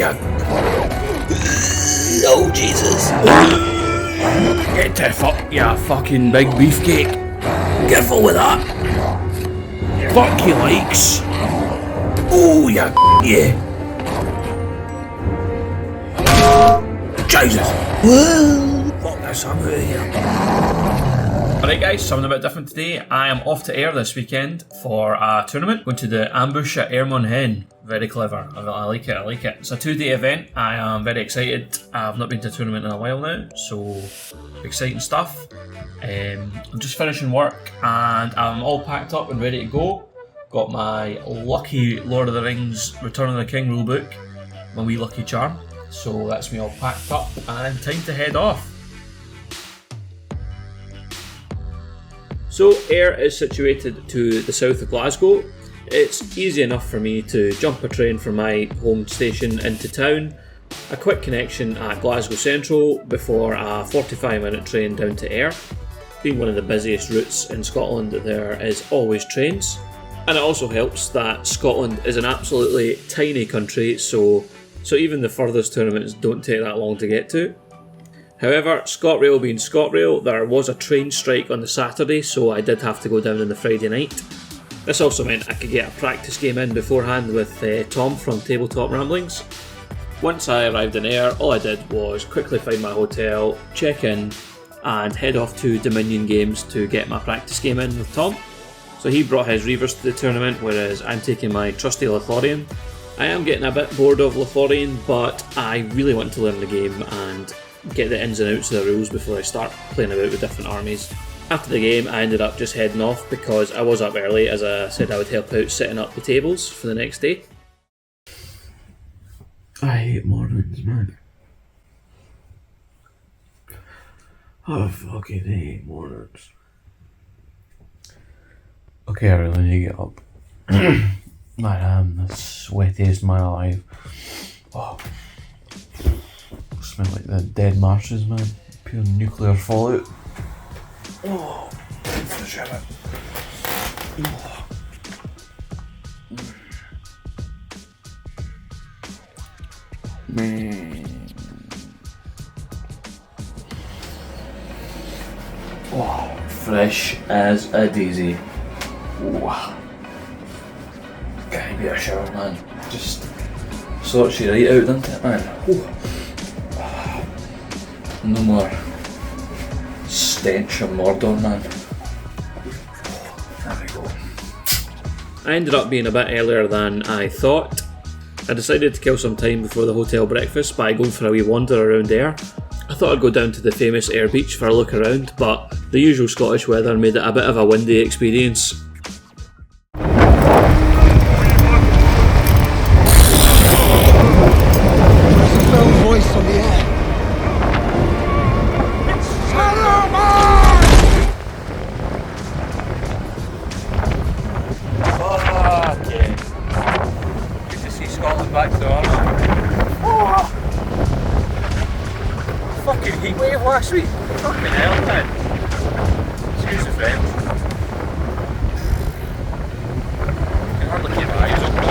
yeah. Oh, Jesus. Get the fuck, you fucking big beefcake. Careful with that. Fuck you likes. Oh, yeah. Jesus. Whoa. Fuck this, I'm out of here. Alright guys, something a bit different today. I am off to Ayr this weekend for a tournament. Going to the Ambush at Airmon Hen. Very clever. I like it. It's a 2-day event. I am very excited. I've not been to a tournament in a while now, so exciting stuff. I'm just finishing work and I'm all packed up and ready to go. Got my lucky Lord of the Rings Return of the King rulebook, my wee lucky charm. So that's me all packed up and time to head off. So Ayr is situated to the south of Glasgow. It's easy enough for me to jump a train from my home station into town, a quick connection at Glasgow Central before a 45-minute train down to Ayr. Being one of the busiest routes in Scotland, there is always trains. And it also helps that Scotland is an absolutely tiny country, so even the furthest tournaments don't take that long to get to. However, ScotRail being ScotRail, there was a train strike on the Saturday, so I did have to go down on the Friday night. This also meant I could get a practice game in beforehand with Tom from Tabletop Ramblings. Once I arrived in Ayr, all I did was quickly find my hotel, check in, and head off to Minion Games to get my practice game in with Tom. So he brought his Reavers to the tournament, whereas I'm taking my trusty Lothlorien. I am getting a bit bored of Lothlorien, but I really want to learn the game and get the ins and outs of the rules before I start playing about with different armies. After the game, I ended up just heading off because I was up early, as I said I would help out setting up the tables for the next day. I hate mornings, man. I fucking hate mornings. Okay, I really need to get up. Man, I'm the sweatiest man alive. Oh. Smell like the dead marshes, man. Pure nuclear fallout. Oh, for sure. Oh. Oh, fresh as a daisy. Oh. Can't be a shower, man. Just sorts you right out, doesn't it, man? Oh. No more stench of Mordor, man. There we go. I ended up being a bit earlier than I thought. I decided to kill some time before the hotel breakfast by going for a wee wander around Ayr. I thought I'd go down to the famous Ayr beach for a look around, but the usual Scottish weather made it a bit of a windy experience. Voice on the air. Back to the army. Oh! Fucking heatwave last week. Fucking hell, man. Excuse the French. I can hardly keep my eyes open.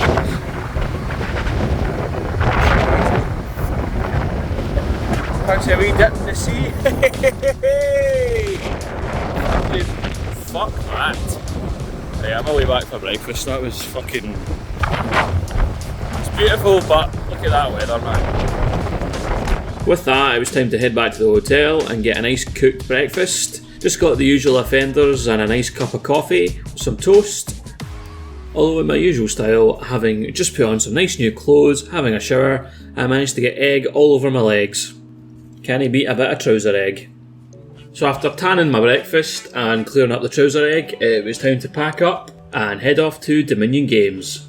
Fancy a wee dip in the sea. Fuck that. Hey, I'm all the way back for breakfast. That was fucking... beautiful, but look at that weather, man. With that, it was time to head back to the hotel and get a nice cooked breakfast. Just got the usual offenders and a nice cup of coffee, some toast. Although in my usual style, having just put on some nice new clothes, having a shower, I managed to get egg all over my legs. Can he beat a bit of trouser egg? So after tanning my breakfast and clearing up the trouser egg, it was time to pack up and head off to Minion Games.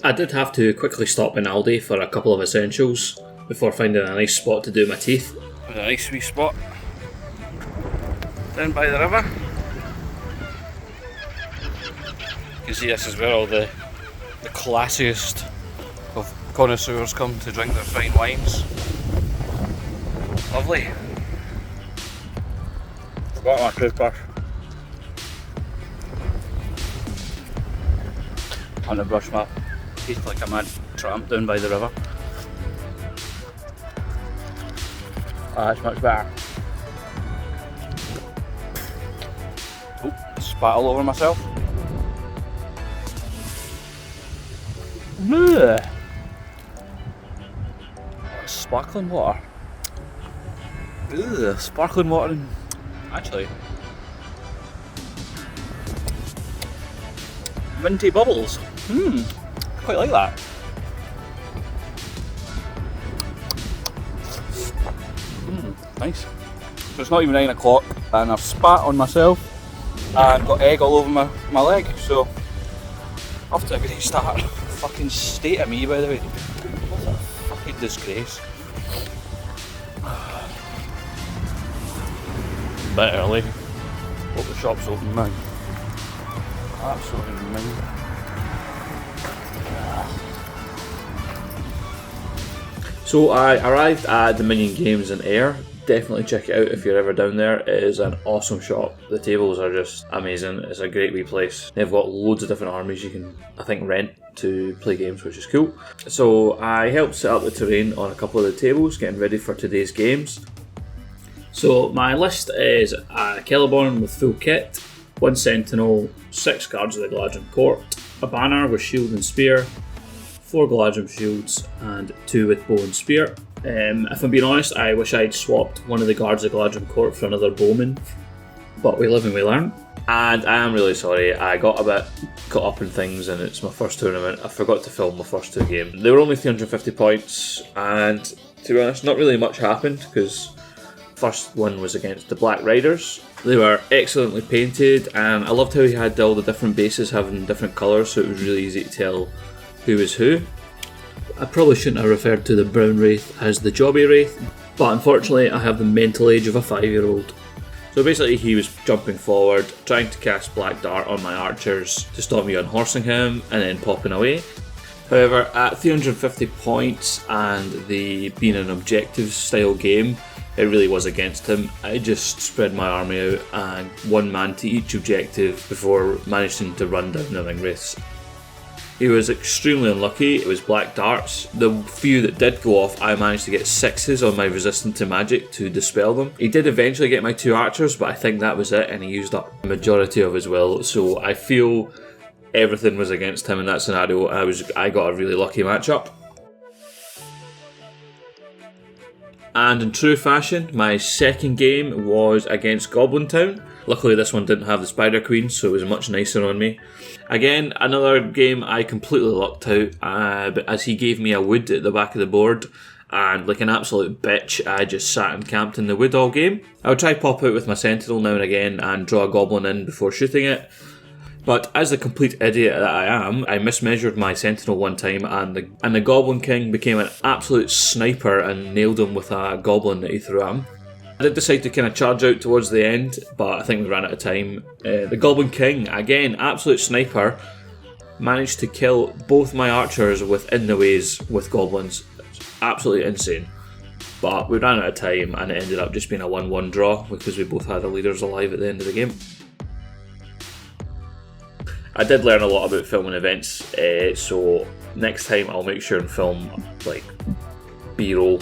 I did have to quickly stop in Aldi for a couple of essentials before finding a nice spot to do my teeth. A nice wee spot down by the river. You can see this is where all the classiest of connoisseurs come to drink their fine wines. Lovely. Forgot my toothbrush. I'm gonna brush my teeth like a mad tramp down by the river. That's much better. Oh, spat all over myself. Ugh. Sparkling water. Ugh, sparkling water. Actually, minty bubbles. Quite like that. Nice. So it's not even 9 o'clock and I've spat on myself and got egg all over my leg, so off to a great start. Fucking state of me, by the way. What a fucking disgrace. Bit early. Hope the shop's open, man. Absolutely amazing. So I arrived at the Minion Games in Ayr. Definitely check it out if you're ever down there. It is an awesome shop. The tables are just amazing. It's a great wee place. They've got loads of different armies you can, I think, rent to play games, which is cool. So I helped set up the terrain on a couple of the tables, getting ready for today's games. So my list is a Celeborn with full kit, 1 Sentinel, 6 Guards of the Galadrim Court, a banner with shield and spear, 4 Galadrim shields and 2 with bow and spear. If I'm being honest, I wish I'd swapped one of the Guards of Galadrim Court for another bowman, but we live and we learn. And I am really sorry, I got a bit caught up in things and it's my first tournament. I forgot to film my first 2 games. They were only 350 points and to be honest, not really much happened because first one was against the Black Riders. They were excellently painted and I loved how he had all the different bases having different colours, so it was really easy to tell who was who. I probably shouldn't have referred to the Brown Wraith as the Jobby Wraith, but unfortunately I have the mental age of a 5-year-old. So basically he was jumping forward, trying to cast Black Dart on my archers to stop me unhorsing him and then popping away. However, at 350 points and the being an objective style game, it really was against him. I just spread my army out and 1 man to each objective before managing to run down the Ring Wraiths. He was extremely unlucky. It was Black Darts. The few that did go off, I managed to get 6s on my resistant to magic to dispel them. He did eventually get my 2 archers, but I think that was it, and he used up the majority of his will. So I feel everything was against him in that scenario. I got a really lucky matchup. And in true fashion, my second game was against Goblin Town. Luckily this one didn't have the Spider Queen, so it was much nicer on me. Again, another game I completely lucked out, but as he gave me a wood at the back of the board, and like an absolute bitch, I just sat and camped in the wood all game. I would try pop out with my Sentinel now and again and draw a Goblin in before shooting it. But as the complete idiot that I am, I mismeasured my Sentinel one time and the Goblin King became an absolute sniper and nailed him with a Goblin that he threw at him. I did decide to kind of charge out towards the end, but I think we ran out of time. The Goblin King, again, absolute sniper, managed to kill both my archers within the ways with goblins. It's absolutely insane. But we ran out of time and it ended up just being a 1-1 draw because we both had the leaders alive at the end of the game. I did learn a lot about filming events, so next time I'll make sure and film like B-roll,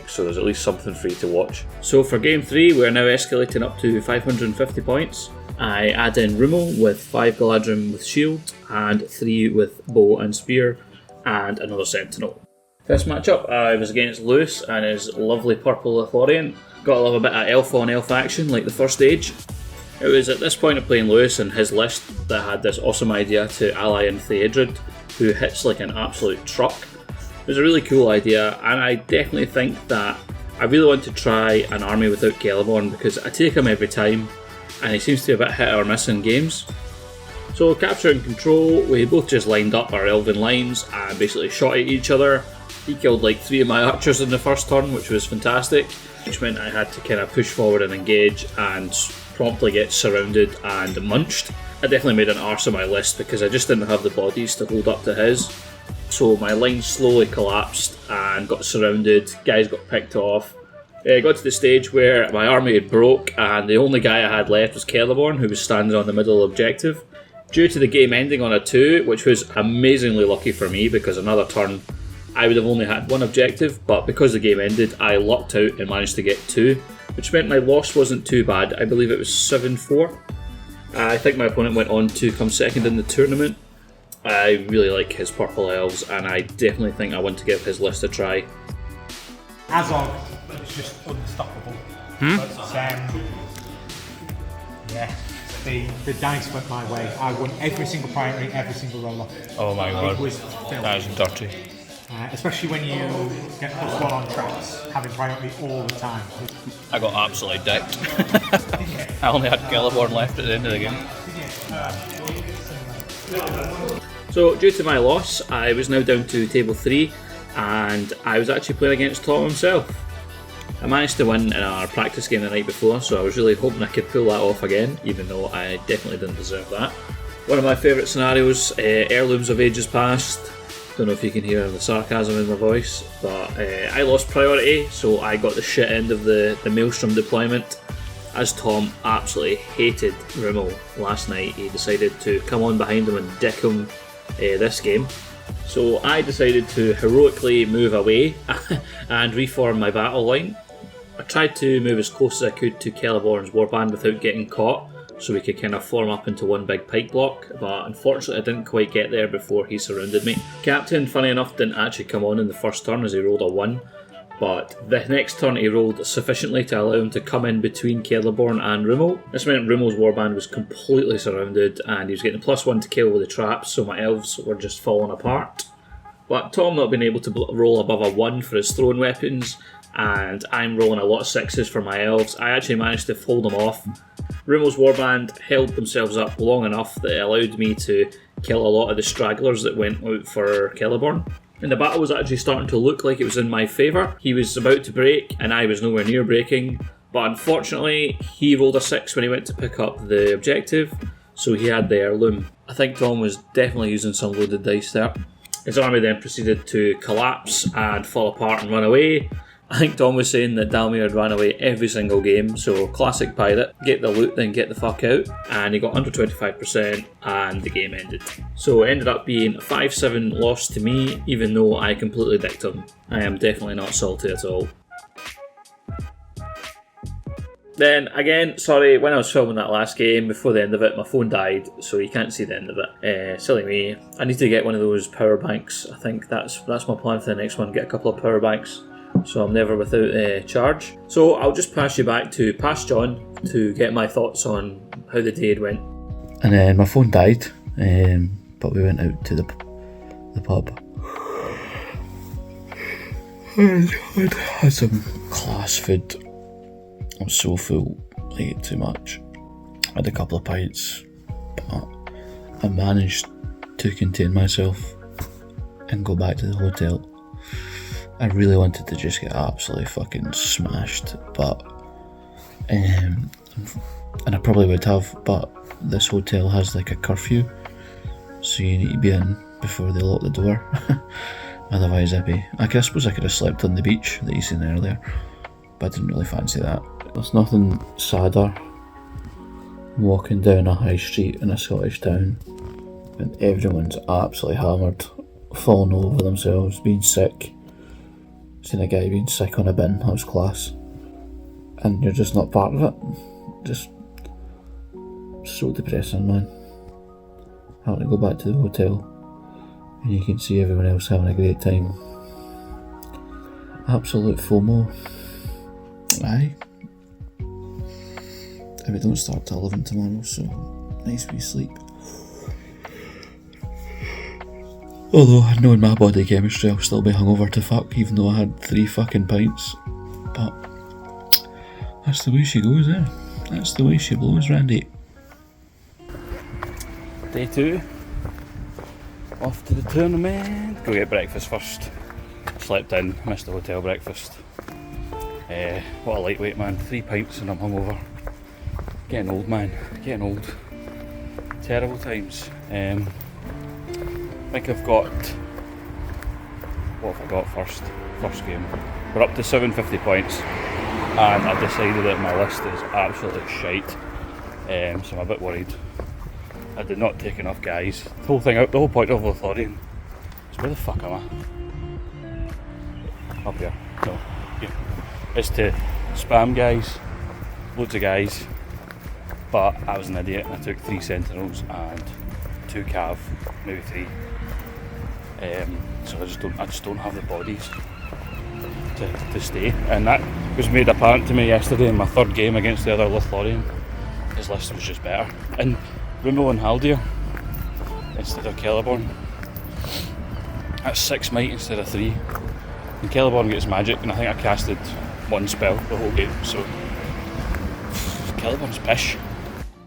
so there's at least something for you to watch. So for game 3, we're now escalating up to 550 points. I add in Rummel with 5 Galadrim with shield and 3 with bow and spear and another Sentinel. First matchup, I was against Lutrz and his lovely purple Lothlorien. Gotta love a bit of elf on elf action like the first stage. It was at this point of playing Lutrz and his list that I had this awesome idea to ally in Theedred, who hits like an absolute truck. It was a really cool idea, and I definitely think that I really want to try an army without Celeborn because I take him every time and he seems to be a bit hit or miss in games. So capture and control, we both just lined up our elven lines and basically shot at each other. He killed like 3 of my archers in the first turn, which was fantastic, which meant I had to kind of push forward and engage and promptly get surrounded and munched. I definitely made an arse of my list because I just didn't have the bodies to hold up to his. So my line slowly collapsed and got surrounded, guys got picked off. I got to the stage where my army had broke and the only guy I had left was Celeborn, who was standing on the middle objective. Due to the game ending on a 2, which was amazingly lucky for me because another turn I would have only had one objective, but because the game ended, I lucked out and managed to get 2, which meant my loss wasn't too bad. I believe it was 7-4. I think my opponent went on to come second in the tournament. I really like his purple elves, and I definitely think I want to give his list a try. Azog is just unstoppable. Yeah, the dice went my way. I won every single priority, every single roller. Oh my god, It was filthy. that is dirty. Especially when you get +1 on traps, having priority all the time. I got absolutely dicked. I only had Celeborn left at the end of the game. So due to my loss, I was now down to table 3, and I was actually playing against Tom himself. I managed to win in our practice game the night before, so I was really hoping I could pull that off again, even though I definitely didn't deserve that. One of my favourite scenarios, Heirlooms of Ages Past. Don't know if you can hear the sarcasm in my voice, but I lost priority, so I got the shit end of the Maelstrom deployment. As Tom absolutely hated Rimmel last night, he decided to come on behind him and dick him this game. So I decided to heroically move away and reform my battle line. I tried to move as close as I could to Celeborn's warband without getting caught, so we could kind of form up into one big pike block, but unfortunately I didn't quite get there before he surrounded me. Captain, funny enough, didn't actually come on in the first turn as he rolled a 1, but the next turn he rolled sufficiently to allow him to come in between Celeborn and Rimmel. This meant Rimmel's warband was completely surrounded and he was getting a +1 to kill with the traps, so my elves were just falling apart. But Tom not being able to roll above a 1 for his thrown weapons, and I'm rolling a lot of 6s for my elves, I actually managed to hold them off. Rimmel's warband held themselves up long enough that it allowed me to kill a lot of the stragglers that went out for Celeborn. And the battle was actually starting to look like it was in my favour. He was about to break and I was nowhere near breaking, but unfortunately he rolled a 6 when he went to pick up the objective, so he had the heirloom. I think Tom was definitely using some loaded dice there. His army then proceeded to collapse and fall apart and run away. I think Tom was saying that Dalmir had ran away every single game, so classic pirate, get the loot then get the fuck out, and he got under 25% and the game ended. So it ended up being a 5-7 loss to me, even though I completely dicked him. I am definitely not salty at all. Then again, sorry, when I was filming that last game, before the end of it, my phone died, so you can't see the end of it. Silly me. I need to get one of those power banks. I think that's my plan for the next one, get a couple of power banks, so I'm never without charge. So I'll just pass you back to Past John to get my thoughts on how the day had went. And then my phone died, but we went out to the pub. And had some class food. I was so full, I ate too much. I had a couple of pints, but I managed to contain myself and go back to the hotel. I really wanted to just get absolutely fucking smashed, but and I probably would have, but this hotel has like a curfew, so you need to be in before they lock the door. Otherwise I suppose I could have slept on the beach that you seen earlier, but I didn't really fancy that. There's nothing sadder than walking down a high street in a Scottish town and everyone's absolutely hammered, falling all over themselves, being sick. Seen a guy being sick on a bin, that was class. And you're just not part of it. Just so depressing, man. Having to go back to the hotel and you can see everyone else having a great time. Absolute FOMO. Aye. And we don't start till 11 tomorrow, so nice wee sleep. Although, knowing my body chemistry, I'll still be hungover to fuck, even though I had 3 fucking pints. But that's the way she goes, eh? That's the way she blows, Randy. Day 2. Off to the tournament. Go get breakfast first. Slept in, missed the hotel breakfast. What a lightweight, man. 3 pints and I'm hungover. Getting old, man. Getting old. Terrible times. I think I've got... What have I got first? First game. We're up to 750 points and I've decided that my list is absolutely shite. So I'm a bit worried. I did not take enough guys. The whole point of Lothlorien is where the fuck am I? Up here. No, here. It's to spam guys, loads of guys, but I was an idiot and I took 3 sentinels and 2 cav, maybe 3. So I just don't have the bodies to stay, and that was made apparent to me yesterday in my 3rd game against the other Lothlorien. His list was just better, and Rimmel and Haldir instead of Celeborn. That's 6 might instead of 3. And Celeborn gets magic, and I think I casted 1 spell the whole game, so Celeborn's pish.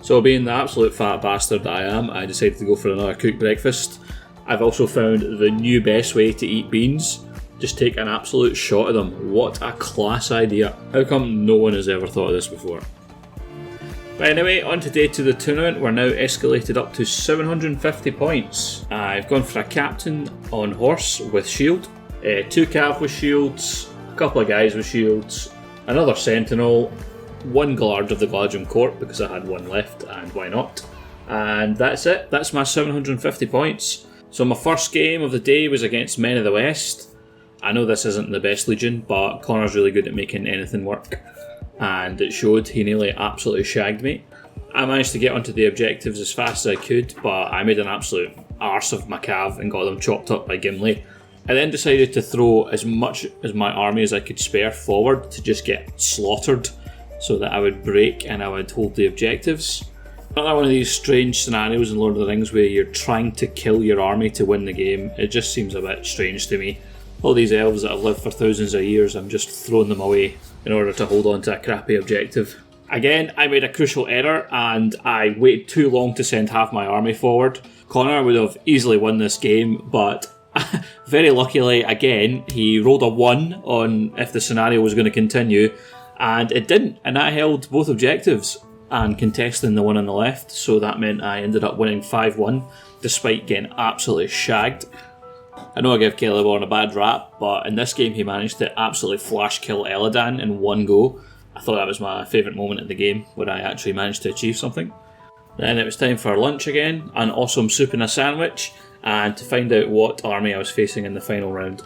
So being the absolute fat bastard that I am, I decided to go for another cooked breakfast. I've also found the new best way to eat beans. Just take an absolute shot of them. What a class idea. How come no one has ever thought of this before? But anyway, on today to the tournament. We're now escalated up to 750 points. I've gone for a captain on horse with shield, 2 cav with shields, a couple of guys with shields, another sentinel, 1 Guard of the Gladrium Court because I had 1 left and why not. And that's it, that's my 750 points. So my first game of the day was against Men of the West. I know this isn't the best Legion, but Connor's really good at making anything work. And it showed, he nearly absolutely shagged me. I managed to get onto the objectives as fast as I could, but I made an absolute arse of my cav and got them chopped up by Gimli. I then decided to throw as much as my army as I could spare forward to just get slaughtered, so that I would break and I would hold the objectives. Another one of these strange scenarios in Lord of the Rings where you're trying to kill your army to win the game. It just seems a bit strange to me. All these elves that have lived for thousands of years, I'm just throwing them away in order to hold on to a crappy objective. Again, I made a crucial error and I waited too long to send half my army forward. Connor would have easily won this game, but very luckily, again, he rolled a 1 on if the scenario was going to continue, and it didn't, and I held both objectives and contesting the one on the left, so that meant I ended up winning 5-1 despite getting absolutely shagged. I know I give Celeborn a bad rap, but in this game he managed to absolutely flash kill Elladan in 1 go. I thought that was my favourite moment in the game, where I actually managed to achieve something. Then it was time for lunch again, an awesome soup and a sandwich, and to find out what army I was facing in the final round.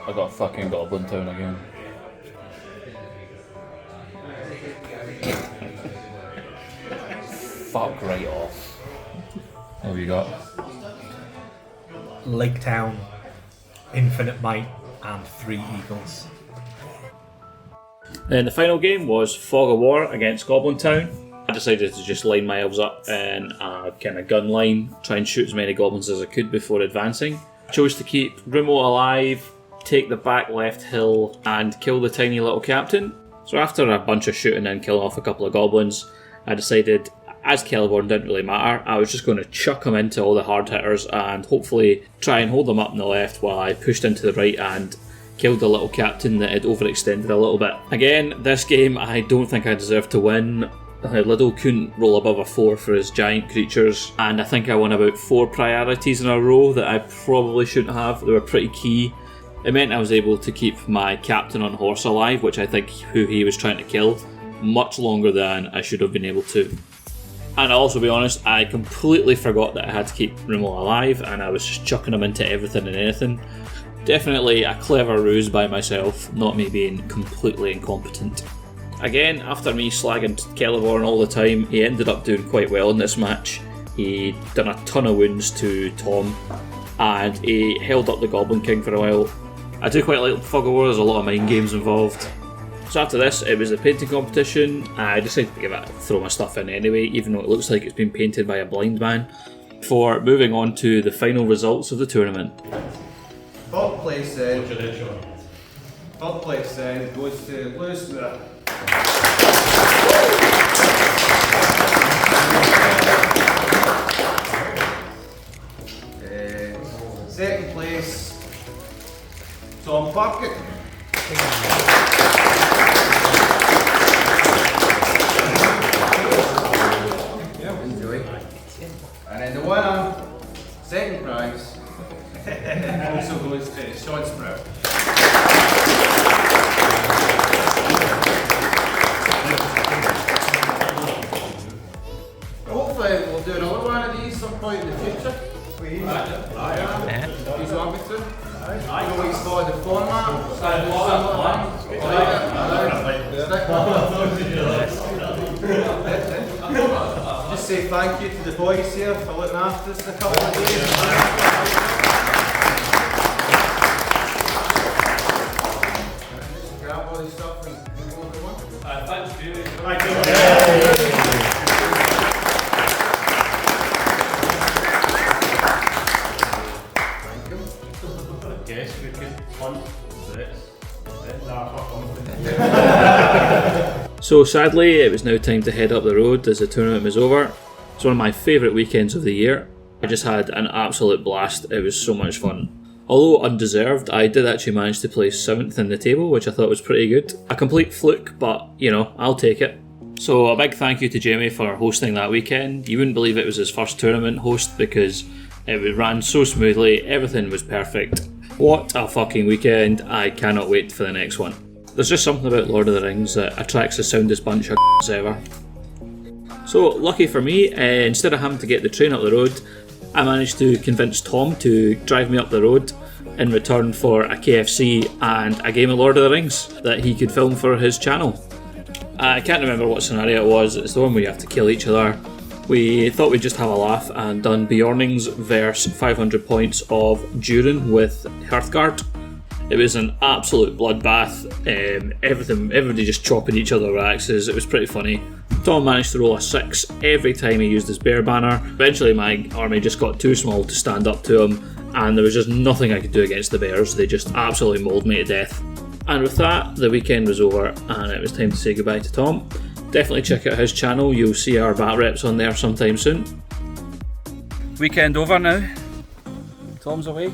I got fucking Goblin Town again. Fuck right off. What have you got? Lake Town, Infinite Might, and 3 Eagles. Then the final game was Fog of War against Goblin Town. I decided to just line my elves up in a kind of gun line, try and shoot as many goblins as I could before advancing. I chose to keep Rumo alive, take the back left hill, and kill the tiny little captain. So after a bunch of shooting and killing off a couple of goblins, I decided, as Celeborn didn't really matter, I was just going to chuck him into all the hard hitters and hopefully try and hold them up on the left while I pushed into the right and killed the little captain that had overextended a little bit. Again, this game I don't think I deserved to win. Liddle couldn't roll above a 4 for his giant creatures, and I think I won about 4 priorities in a row that I probably shouldn't have. They were pretty key. It meant I was able to keep my captain on horse alive, which I think who he was trying to kill, much longer than I should have been able to. And I'll also be honest, I completely forgot that I had to keep Rimmel alive, and I was just chucking him into everything and anything. Definitely a clever ruse by myself, not me being completely incompetent. Again, after me slagging Celeborn all the time, he ended up doing quite well in this match. He done a ton of wounds to Tom, and he held up the Goblin King for a while. I do quite like Fog of War, there's a lot of mind games involved. So after this, it was a painting competition. I decided to give it, throw my stuff in anyway, even though it looks like it's been painted by a blind man, before moving on to the final results of the tournament. Third place then. Third place then goes to Lutrz. Second place, Tom Parkett. Yeah, enjoy. And then the winner, second prize, also goes to Sean Sprout. Hopefully we'll do another one of these some point in the future. Please. He's want me to. Always follow the format. Just say thank you to the boys here for looking after us in a couple of days. Grab all this stuff and go if you want. Thanks, David. Yes, we can hunt this. So sadly, it was now time to head up the road as the tournament was over. It's one of my favourite weekends of the year. I just had an absolute blast. It was so much fun. Although undeserved, I did actually manage to place 7th in the table, which I thought was pretty good. A complete fluke, but you know, I'll take it. So a big thank you to Jamie for hosting that weekend. You wouldn't believe it was his first tournament host because it ran so smoothly, everything was perfect. What a fucking weekend, I cannot wait for the next one. There's just something about Lord of the Rings that attracts the soundest bunch of ever. So lucky for me, instead of having to get the train up the road, I managed to convince Tom to drive me up the road in return for a KFC and a game of Lord of the Rings that he could film for his channel. I can't remember what scenario it was, it's the one where you have to kill each other. We thought we'd just have a laugh and done Bjornings versus 500 points of Durin with Hearthguard. It was an absolute bloodbath, everybody just chopping each other with axes, it was pretty funny. Tom managed to roll a 6 every time he used his bear banner. Eventually my army just got too small to stand up to him, and there was just nothing I could do against the bears, they just absolutely mauled me to death. And with that, the weekend was over and it was time to say goodbye to Tom. Definitely check out his channel, you'll see our bat reps on there sometime soon. Weekend over now. Tom's away.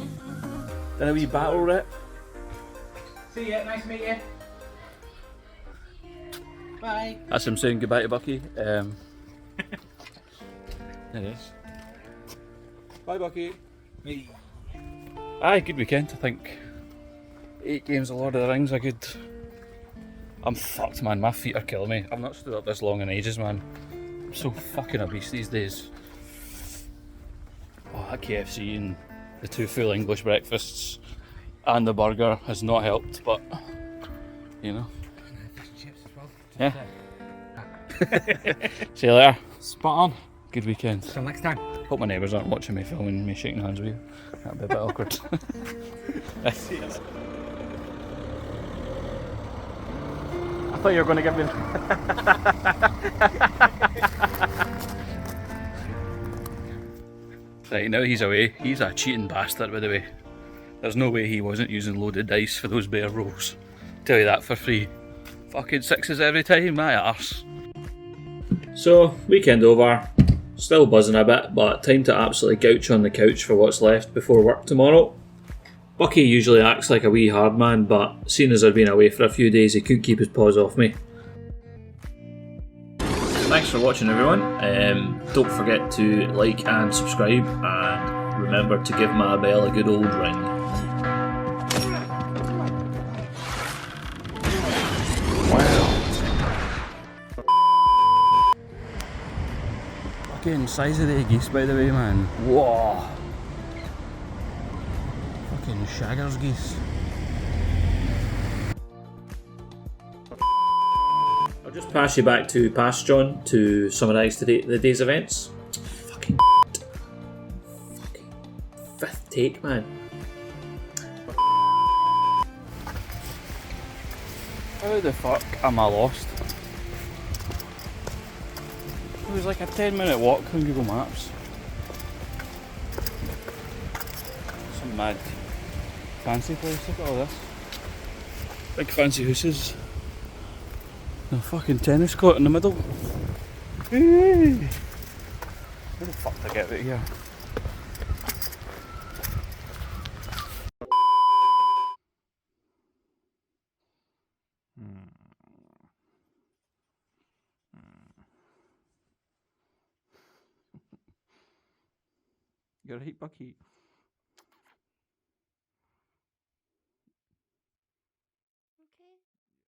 Done a wee battle rep. See ya, nice to meet you. Bye. That's him saying goodbye to Bucky. There he is. Bye, Bucky. Me. Aye, good weekend, I think. 8 games of Lord of the Rings, I'm fucked, man, my feet are killing me. I've not stood up this long in ages, man. I'm so fucking obese these days. Oh, that KFC and the 2 full English breakfasts and the burger has not helped, but, you know. Yeah. See you later. Spot on. Good weekend. Till next time. Hope my neighbours aren't watching me filming me shaking hands with you. That'd be a bit awkward. I thought you were going to give me... Right, now he's away. He's a cheating bastard, by the way. There's no way he wasn't using loaded dice for those bear rolls. Tell you that for free. Fucking 6s every time, my arse. So, weekend over. Still buzzing a bit, but time to absolutely gouge on the couch for what's left before work tomorrow. Bucky usually acts like a wee hard man, but seeing as I've been away for a few days, he couldn't keep his paws off me. Thanks for watching, everyone. Don't forget to like and subscribe, and remember to give my bell a good old ring. Fucking size of the geese, by the way, man. Whoa! Fucking shaggers geese. I'll just pass you back to Past John to summarise the day's events. Fucking 5th take, man. How the fuck am I lost? It was like a 10-minute walk on Google Maps. Some mad fancy place, look at all this. Big fancy houses. And a fucking tennis court in the middle. Where the fuck did I get out of here? You're right, Bucky.